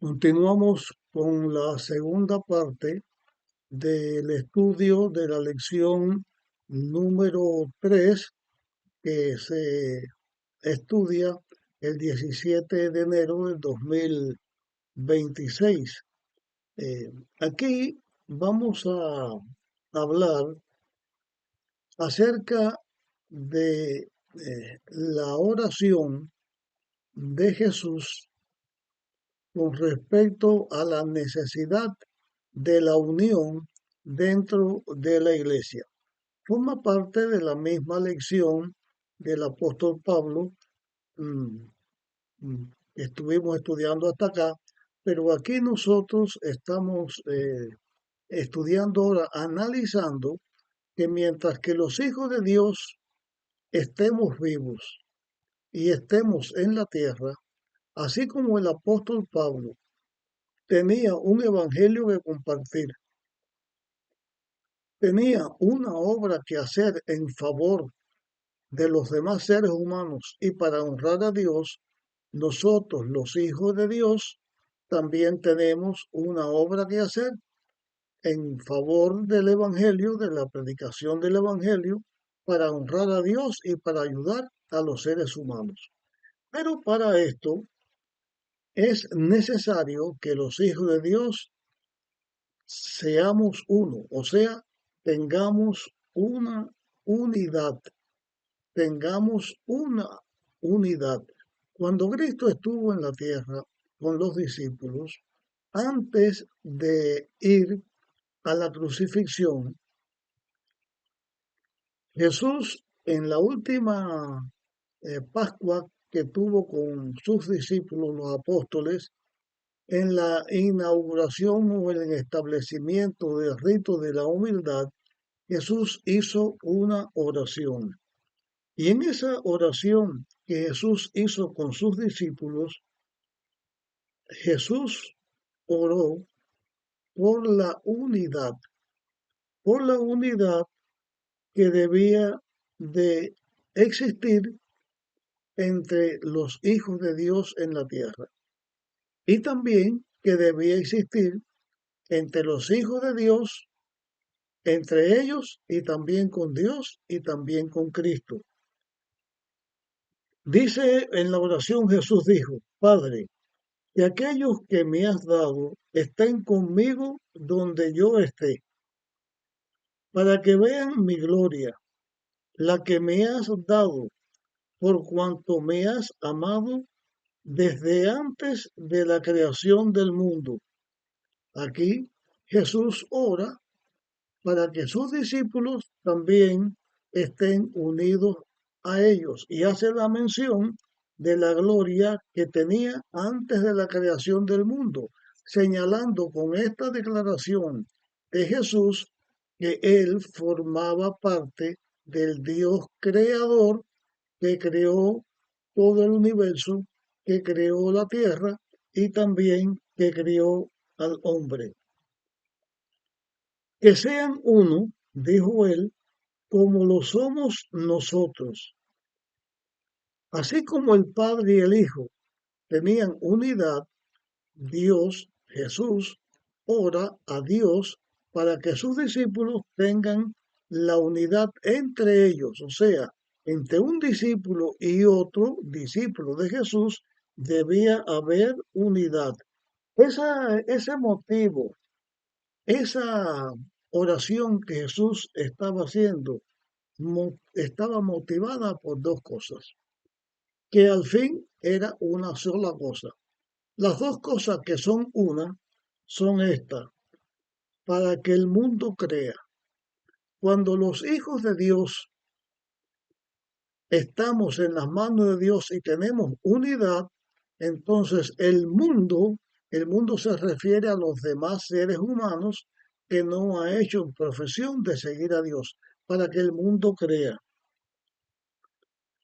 Continuamos con la segunda parte del estudio de la lección número 3 que se estudia el 17 de enero del 2026. Aquí vamos a hablar acerca de la oración de Jesús con respecto a la necesidad de la unión dentro de la iglesia. Forma parte de la misma lección del apóstol Pablo mm, que estuvimos estudiando hasta acá, pero aquí nosotros estamos estudiando ahora, analizando que mientras que los hijos de Dios estemos vivos y estemos en la tierra, así como el apóstol Pablo tenía un evangelio que compartir, tenía una obra que hacer en favor de los demás seres humanos y para honrar a Dios, nosotros los hijos de Dios también tenemos una obra que hacer en favor del Evangelio, de la predicación del Evangelio, para honrar a Dios y para ayudar a los seres humanos. Pero para esto es necesario que los hijos de Dios seamos uno, o sea, tengamos una unidad, tengamos una unidad. Cuando Cristo estuvo en la tierra con los discípulos, antes de ir a la crucifixión, Jesús en la última Pascua que tuvo con sus discípulos, los apóstoles, en la inauguración o en el establecimiento del rito de la humildad, Jesús hizo una oración. Y en esa oración que Jesús hizo con sus discípulos, Jesús oró por por la unidad que debía de existir entre los hijos de Dios en la tierra. Y también que debía existir entre los hijos de Dios, entre ellos y también con Dios y también con Cristo. Dice en la oración Jesús dijo, Padre, que aquellos que me has dado estén conmigo donde yo esté, para que vean mi gloria, la que me has dado, por cuanto me has amado desde antes de la creación del mundo. Aquí Jesús ora para que sus discípulos también estén unidos a ellos y hace la mención de la gloria que tenía antes de la creación del mundo, señalando con esta declaración de Jesús que él formaba parte del Dios creador que creó todo el universo, que creó la tierra y también que creó al hombre. Que sean uno, dijo él, como lo somos nosotros. Así como el Padre y el Hijo tenían unidad, Dios, Jesús, ora a Dios para que sus discípulos tengan la unidad entre ellos, o sea, entre un discípulo y otro discípulo de Jesús debía haber unidad. Ese motivo, esa oración que Jesús estaba haciendo, estaba motivada por dos cosas, que al fin era una sola cosa. Las dos cosas que son una son estas, para que el mundo crea. Cuando los hijos de Dios estamos en las manos de Dios y tenemos unidad, entonces el mundo se refiere a los demás seres humanos que no ha hecho profesión de seguir a Dios, para que el mundo crea.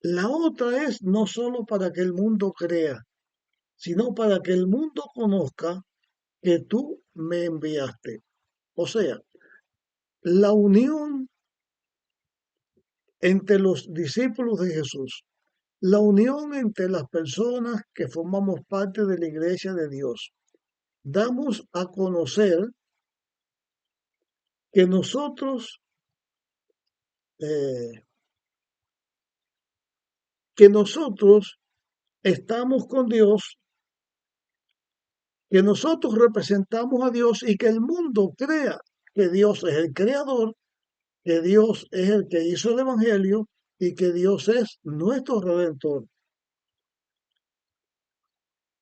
La otra es no solo para que el mundo crea, sino para que el mundo conozca que tú me enviaste. O sea, la unión entre los discípulos de Jesús, la unión entre las personas que formamos parte de la iglesia de Dios, damos a conocer que eh, nosotros estamos con Dios, que nosotros representamos a Dios y que el mundo crea que Dios es el creador, que Dios es el que hizo el Evangelio y que Dios es nuestro redentor.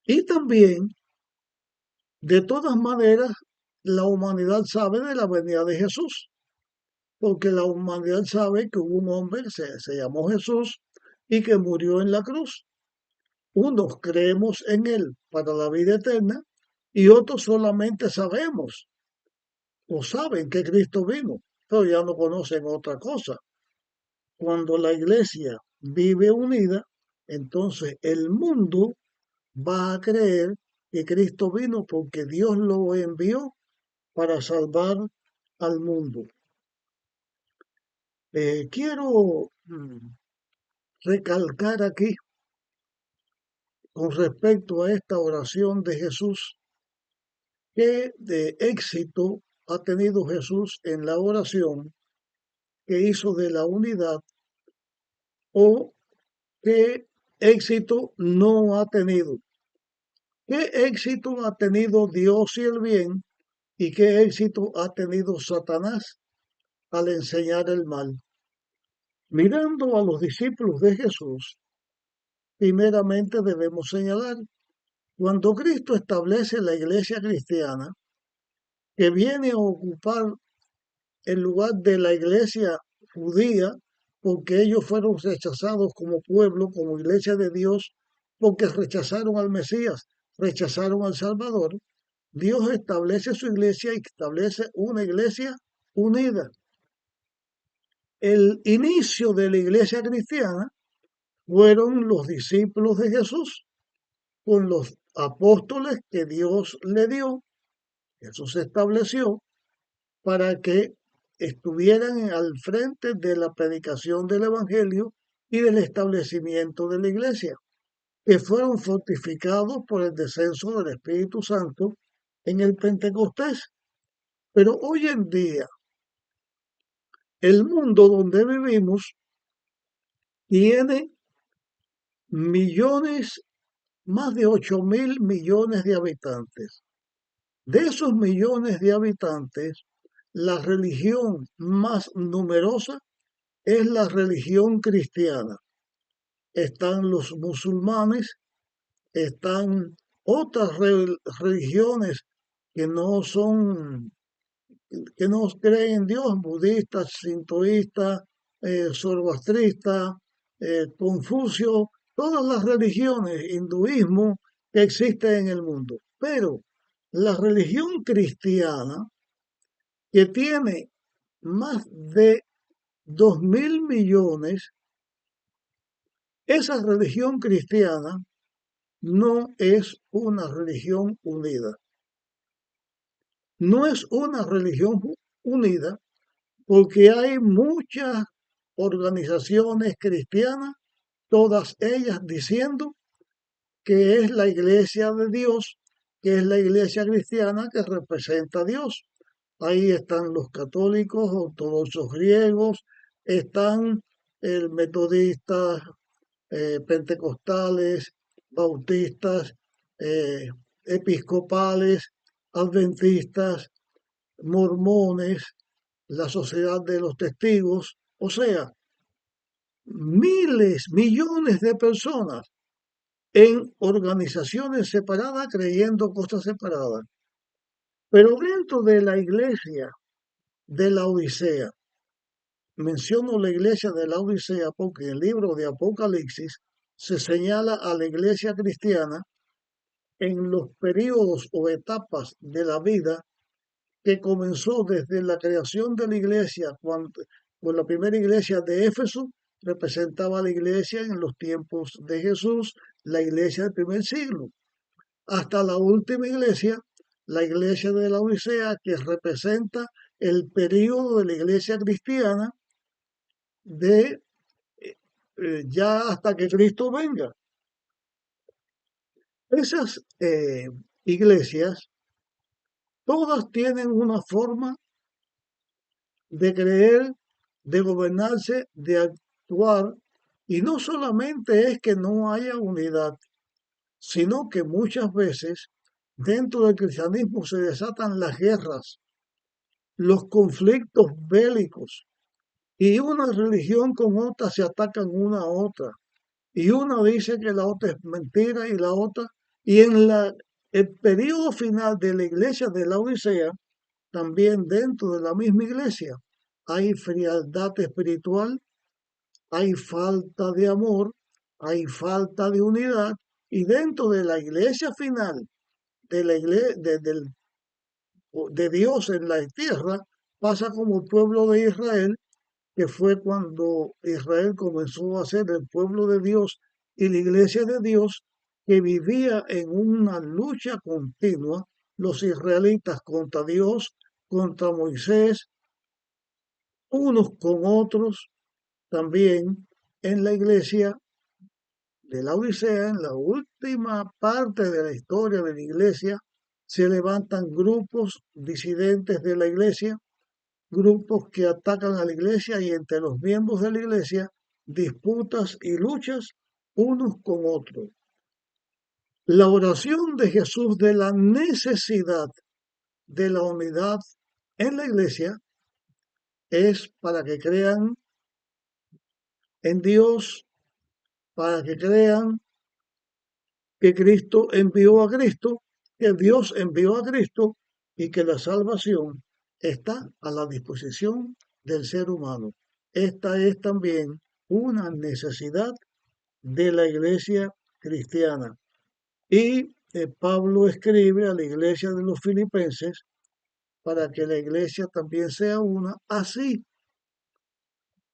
Y también, de todas maneras, la humanidad sabe de la venida de Jesús, porque la humanidad sabe que hubo un hombre, se llamó Jesús, y que murió en la cruz. Unos creemos en él para la vida eterna y otros solamente sabemos o saben que Cristo vino, pero ya no conocen otra cosa. Cuando la iglesia vive unida, entonces el mundo va a creer que Cristo vino porque Dios lo envió para salvar al mundo. Quiero recalcar aquí con respecto a esta oración de Jesús, qué de éxito ha tenido Jesús en la oración que hizo de la unidad o qué éxito no ha tenido. ¿Qué éxito ha tenido Dios y el bien y qué éxito ha tenido Satanás al enseñar el mal? Mirando a los discípulos de Jesús, primeramente debemos señalar, cuando Cristo establece la iglesia cristiana, que viene a ocupar el lugar de la iglesia judía, porque ellos fueron rechazados como pueblo, como iglesia de Dios, porque rechazaron al Mesías, rechazaron al Salvador. Dios establece su iglesia y establece una iglesia unida. El inicio de la iglesia cristiana fueron los discípulos de Jesús, con los apóstoles que Dios le dio. Jesús estableció para que estuvieran al frente de la predicación del Evangelio y del establecimiento de la iglesia, que fueron fortificados por el descenso del Espíritu Santo en el Pentecostés. Pero hoy en día, el mundo donde vivimos tiene millones, más de 8.000 millones de habitantes. De esos millones de habitantes, la religión más numerosa es la religión cristiana. Están los musulmanes, están otras religiones que no son, que no creen en Dios, budistas, sintoístas, zoroastristas, Confucio, todas las religiones, hinduismo que existen en el mundo. Pero la religión cristiana, que tiene más de 2.000 millones, esa religión cristiana no es una religión unida. No es una religión unida porque hay muchas organizaciones cristianas, todas ellas diciendo que es la iglesia de Dios, que es la iglesia cristiana que representa a Dios. Ahí están los católicos, ortodoxos griegos, están el metodistas, pentecostales, bautistas, eh, episcopales, adventistas, mormones, la sociedad de los testigos, o sea, miles, millones de personas en organizaciones separadas creyendo cosas separadas. Pero dentro de la iglesia de la Odisea, menciono la iglesia de la Odisea porque en el libro de Apocalipsis se señala a la iglesia cristiana en los periodos o etapas de la vida que comenzó desde la creación de la iglesia, cuando con la primera iglesia de Éfeso representaba a la iglesia en los tiempos de Jesús, la iglesia del primer siglo, hasta la última iglesia, la iglesia de la Odisea, que representa el periodo de la iglesia cristiana de ya hasta que Cristo venga. Esas iglesias Todas tienen una forma de creer, de gobernarse, de actuar, y no solamente es que no haya unidad, sino que muchas veces dentro del cristianismo se desatan las guerras, los conflictos bélicos, y una religión con otra se atacan una a otra, y una dice que la otra es mentira y la otra, y en el periodo final de la iglesia de la Odisea, también dentro de la misma iglesia, hay frialdad espiritual, hay falta de amor, hay falta de unidad, y dentro de la iglesia final de la iglesia de Dios en la tierra, pasa como el pueblo de Israel, que fue cuando Israel comenzó a ser el pueblo de Dios y la iglesia de Dios, que vivía en una lucha continua, los israelitas contra Dios, contra Moisés, unos con otros, también en la iglesia de la Odisea, en la última parte de la historia de la iglesia, se levantan grupos disidentes de la iglesia, grupos que atacan a la iglesia y entre los miembros de la iglesia disputas y luchas unos con otros. La oración de Jesús de la necesidad de la unidad en la iglesia es para que crean en Dios, para que crean que Cristo envió a Cristo, que Dios envió a Cristo y que la salvación está a la disposición del ser humano. Esta es también una necesidad de la iglesia cristiana. Y Pablo escribe a la iglesia de los filipenses para que la iglesia también sea una, así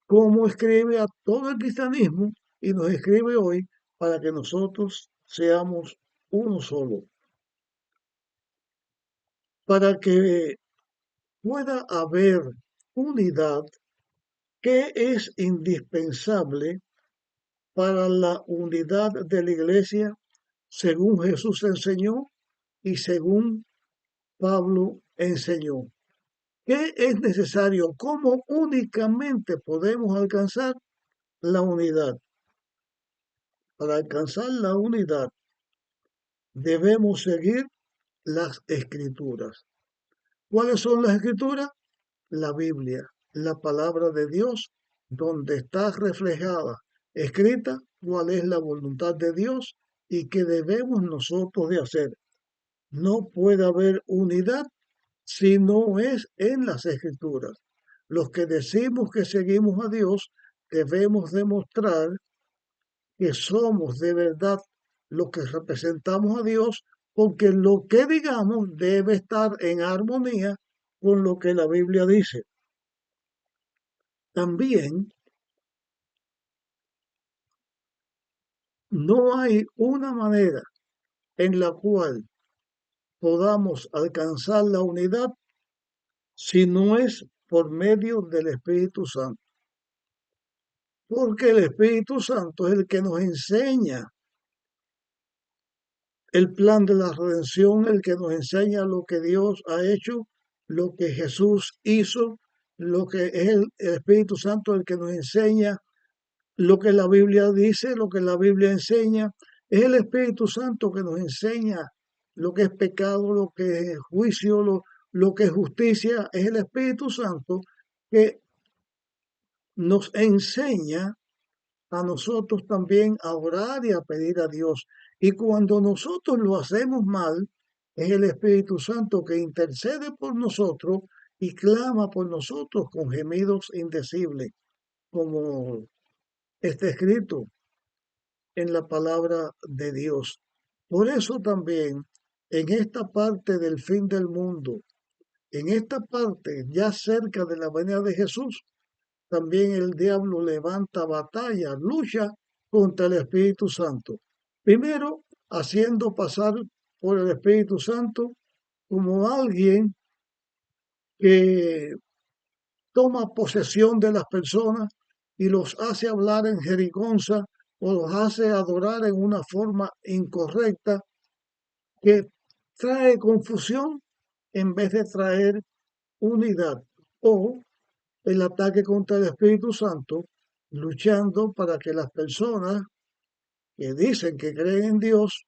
como escribe a todo el cristianismo y nos escribe hoy para que nosotros seamos uno solo. Para que pueda haber unidad, que es indispensable para la unidad de la iglesia, según Jesús enseñó y según Pablo enseñó. ¿Qué es necesario? ¿Cómo únicamente podemos alcanzar la unidad? Para alcanzar la unidad debemos seguir las escrituras. ¿Cuáles son las escrituras? La Biblia, la palabra de Dios, donde está reflejada, escrita, cuál es la voluntad de Dios y qué debemos nosotros de hacer. No puede haber unidad si no es en las escrituras. Los que decimos que seguimos a Dios debemos demostrar que somos de verdad los que representamos a Dios, porque lo que digamos debe estar en armonía con lo que la Biblia dice. También no hay una manera en la cual podamos alcanzar la unidad si no es por medio del Espíritu Santo. Porque el Espíritu Santo es el que nos enseña el plan de la redención, el que nos enseña lo que Dios ha hecho, lo que Jesús hizo, lo que es el Espíritu Santo, el que nos enseña lo que la Biblia dice, lo que la Biblia enseña. Es el Espíritu Santo que nos enseña lo que es pecado, lo que es juicio, lo que es justicia. Es el Espíritu Santo que nos enseña a nosotros también a orar y a pedir a Dios. Y cuando nosotros lo hacemos mal, es el Espíritu Santo que intercede por nosotros y clama por nosotros con gemidos indecibles, como está escrito en la palabra de Dios. Por eso también en esta parte del fin del mundo, en esta parte ya cerca de la venida de Jesús, también el diablo levanta batalla, lucha contra el Espíritu Santo. Primero, haciendo pasar por el Espíritu Santo como alguien que toma posesión de las personas y los hace hablar en jerigonza o los hace adorar en una forma incorrecta que trae confusión en vez de traer unidad, o el ataque contra el Espíritu Santo, luchando para que las personas que dicen que creen en Dios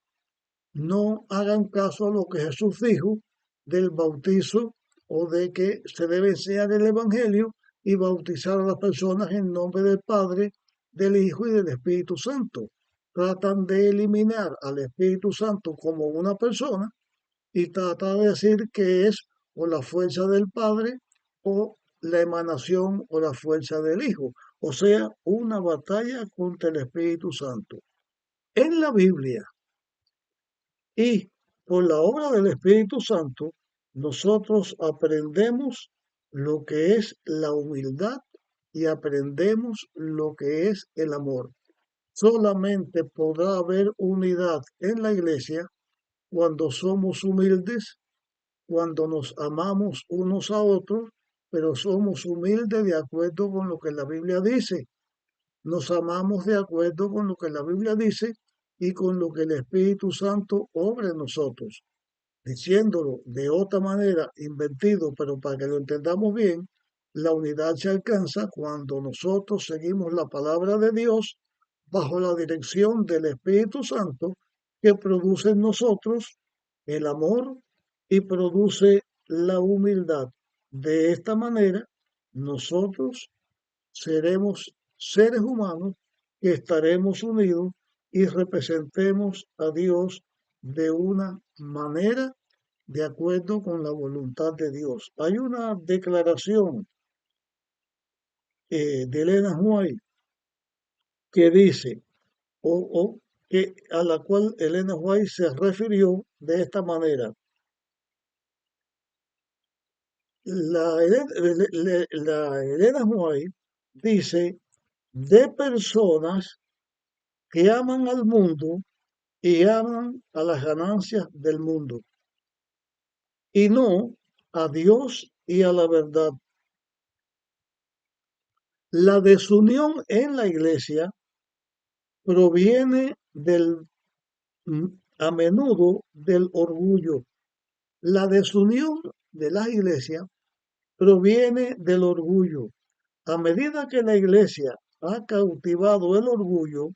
no hagan caso a lo que Jesús dijo del bautizo, o de que se debe enseñar el Evangelio y bautizar a las personas en nombre del Padre, del Hijo y del Espíritu Santo. Tratan de eliminar al Espíritu Santo como una persona y tratan de decir que es o la fuerza del Padre o la emanación o la fuerza del Hijo. O sea, una batalla contra el Espíritu Santo. En la Biblia y por la obra del Espíritu Santo, nosotros aprendemos lo que es la humildad y aprendemos lo que es el amor. Solamente podrá haber unidad en la iglesia cuando somos humildes, cuando nos amamos unos a otros, pero somos humildes de acuerdo con lo que la Biblia dice. Nos amamos de acuerdo con lo que la Biblia dice y con lo que el Espíritu Santo obra en nosotros. Diciéndolo de otra manera, invertido, pero para que lo entendamos bien, la unidad se alcanza cuando nosotros seguimos la palabra de Dios bajo la dirección del Espíritu Santo, que produce en nosotros el amor y produce la humildad. De esta manera, nosotros seremos seres humanos que estaremos unidos y representemos a Dios de una manera de acuerdo con la voluntad de Dios. Hay una declaración de Elena White que dice, que a la cual Elena White se refirió de esta manera. La Elena White dice, de personas que aman al mundo y aman a las ganancias del mundo, y no a Dios y a la verdad. La desunión en la iglesia proviene a menudo del orgullo. La desunión de las iglesias proviene del orgullo. A medida que la iglesia ha cautivado el orgullo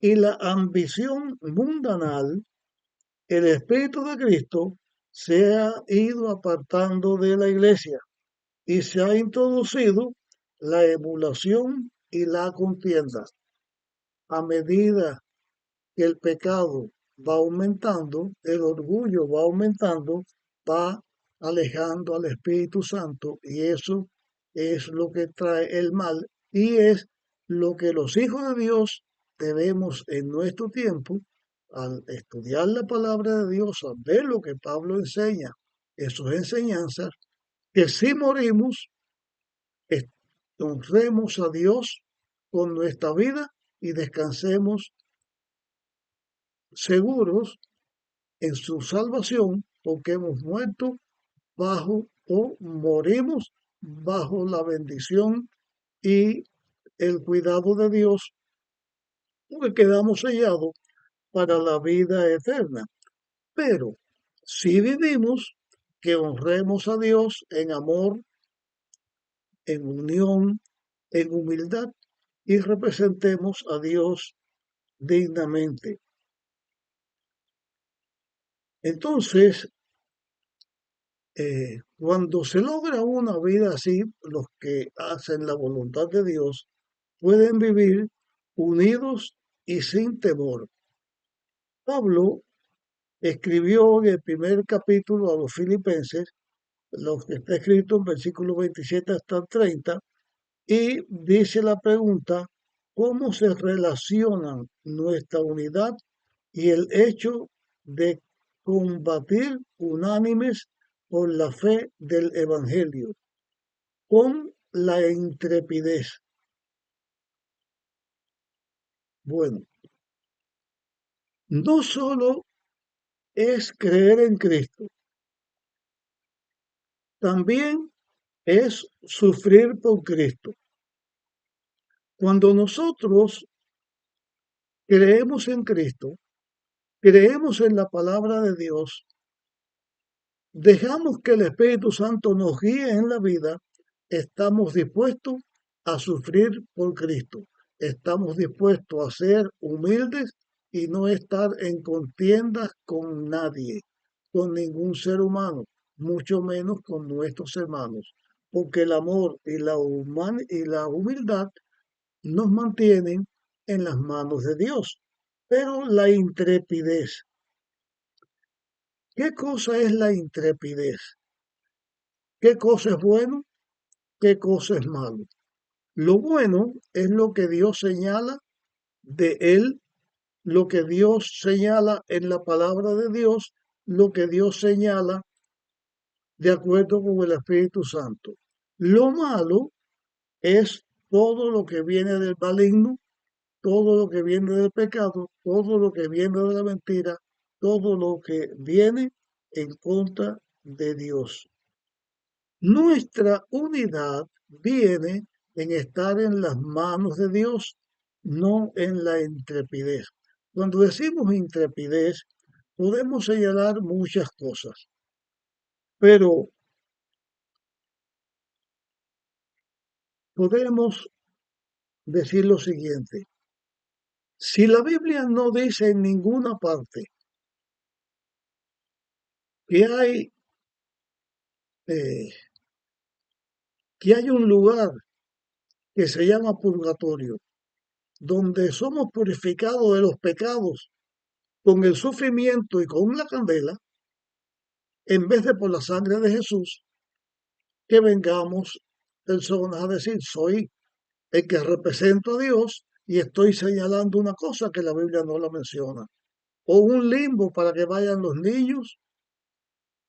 y la ambición mundanal, el Espíritu de Cristo se ha ido apartando de la iglesia y se ha introducido la emulación y la contienda. A medida que el pecado va aumentando, el orgullo va aumentando, va alejando al Espíritu Santo, y eso es lo que trae el mal y es lo que los hijos de Dios debemos en nuestro tiempo, al estudiar la palabra de Dios, a ver lo que Pablo enseña, sus enseñanzas, que si morimos, honremos a Dios con nuestra vida y descansemos seguros en su salvación, porque hemos muerto bajo o morimos bajo la bendición y el cuidado de Dios, porque quedamos sellados para la vida eterna. Pero si vivimos, que honremos a Dios en amor, en unión, en humildad, y representemos a Dios dignamente. Entonces, cuando se logra una vida así, los que hacen la voluntad de Dios pueden vivir unidos y sin temor. Pablo escribió en el primer capítulo a los Filipenses, lo que está escrito en versículos 27 hasta 30, y dice la pregunta, ¿cómo se relacionan nuestra unidad y el hecho de combatir unánimes por la fe del Evangelio con la intrepidez? Bueno, no solo es creer en Cristo, también es sufrir por Cristo. Cuando nosotros creemos en Cristo, creemos en la palabra de Dios, dejamos que el Espíritu Santo nos guíe en la vida, estamos dispuestos a sufrir por Cristo. Estamos dispuestos a ser humildes y no estar en contiendas con nadie, con ningún ser humano, mucho menos con nuestros hermanos, porque el amor y y la humildad nos mantienen en las manos de Dios. Pero la intrepidez, ¿qué cosa es la intrepidez? ¿Qué cosa es bueno? ¿Qué cosa es malo? Lo bueno es lo que Dios señala de Él, lo que Dios señala en la palabra de Dios, lo que Dios señala de acuerdo con el Espíritu Santo. Lo malo es todo lo que viene del maligno, todo lo que viene del pecado, todo lo que viene de la mentira, todo lo que viene en contra de Dios. Nuestra unidad viene en estar en las manos de Dios, no en la intrepidez. Cuando decimos intrepidez, podemos señalar muchas cosas, pero podemos decir lo siguiente. Si la Biblia no dice en ninguna parte que eh, que hay un lugar que se llama purgatorio, donde somos purificados de los pecados con el sufrimiento y con la candela, en vez de por la sangre de Jesús, que vengamos personas a decir, soy el que represento a Dios y estoy señalando una cosa que la Biblia no la menciona. O un limbo para que vayan los niños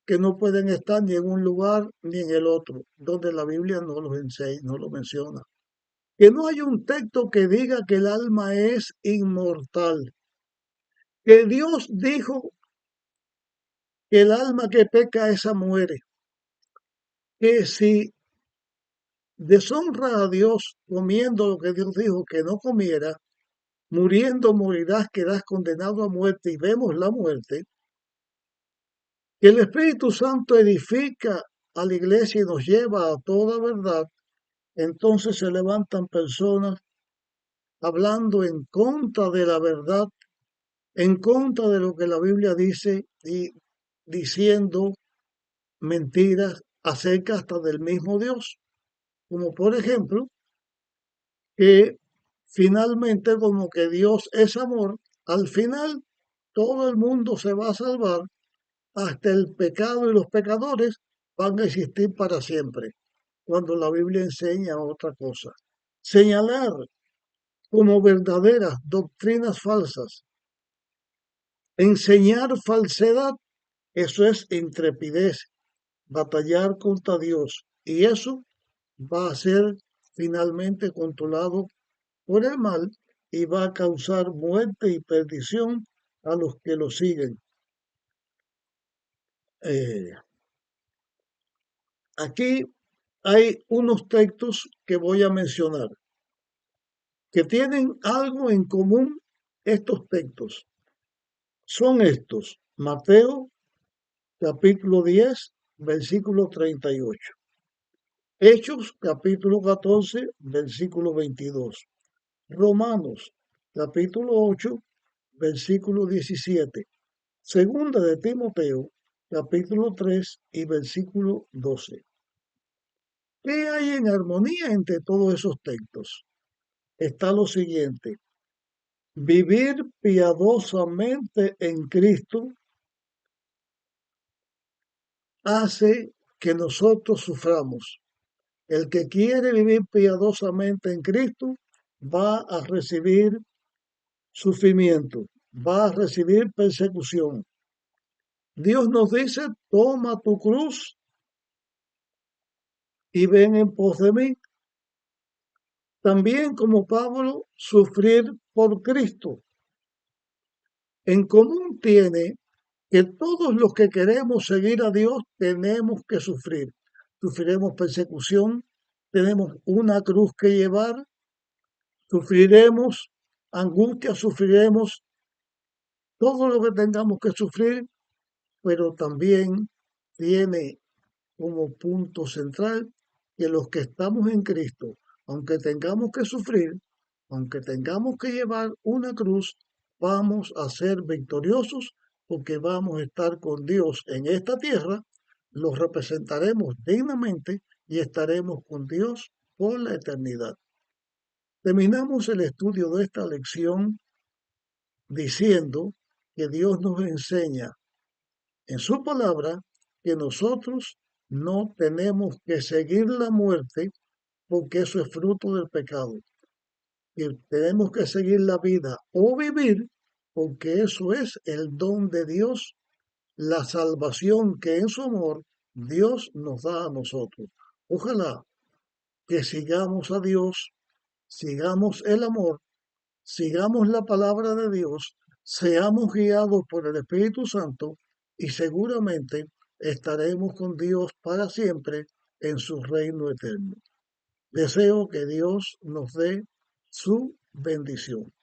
que no pueden estar ni en un lugar ni en el otro, donde la Biblia no los enseña, no lo menciona. Que no hay un texto que diga que el alma es inmortal. Que Dios dijo que el alma que peca esa muere. Que si deshonra a Dios comiendo lo que Dios dijo que no comiera, muriendo morirás, quedarás condenado a muerte y vemos la muerte, que el Espíritu Santo edifica a la iglesia y nos lleva a toda verdad, entonces se levantan personas hablando en contra de la verdad, en contra de lo que la Biblia dice y diciendo mentiras acerca hasta del mismo Dios, como por ejemplo que finalmente como que Dios es amor, al final todo el mundo se va a salvar, hasta el pecado y los pecadores van a existir para siempre, cuando la Biblia enseña otra cosa. Señalar como verdaderas doctrinas falsas, enseñar falsedad, eso es intrepidez, batallar contra Dios, y eso va a ser finalmente controlado por el mal y va a causar muerte y perdición a los que lo siguen. Eh, Aquí hay unos textos que voy a mencionar que tienen algo en común. Estos textos son estos: Mateo capítulo 10 versículo 38, Hechos capítulo 14 versículo 22, Romanos capítulo 8 versículo 17, Segunda de Timoteo, capítulo 3 y versículo 12. ¿Qué hay en armonía entre todos esos textos? Está lo siguiente: vivir piadosamente en Cristo hace que nosotros suframos. El que quiere vivir piadosamente en Cristo va a recibir sufrimiento, va a recibir persecución. Dios nos dice, toma tu cruz y ven en pos de mí. También como Pablo, sufrir por Cristo. En común tiene que todos los que queremos seguir a Dios tenemos que sufrir. Sufriremos persecución, tenemos una cruz que llevar, sufriremos angustia, sufriremos todo lo que tengamos que sufrir, pero también tiene como punto central que los que estamos en Cristo, aunque tengamos que sufrir, aunque tengamos que llevar una cruz, vamos a ser victoriosos porque vamos a estar con Dios en esta tierra, los representaremos dignamente y estaremos con Dios por la eternidad. Terminamos el estudio de esta lección diciendo que Dios nos enseña en su palabra que nosotros no tenemos que seguir la muerte porque eso es fruto del pecado. Que tenemos que seguir la vida o vivir porque eso es el don de Dios, la salvación que en su amor Dios nos da a nosotros. Ojalá que sigamos a Dios, sigamos el amor, sigamos la palabra de Dios, seamos guiados por el Espíritu Santo y seguramente estaremos con Dios para siempre en su reino eterno. Deseo que Dios nos dé su bendición.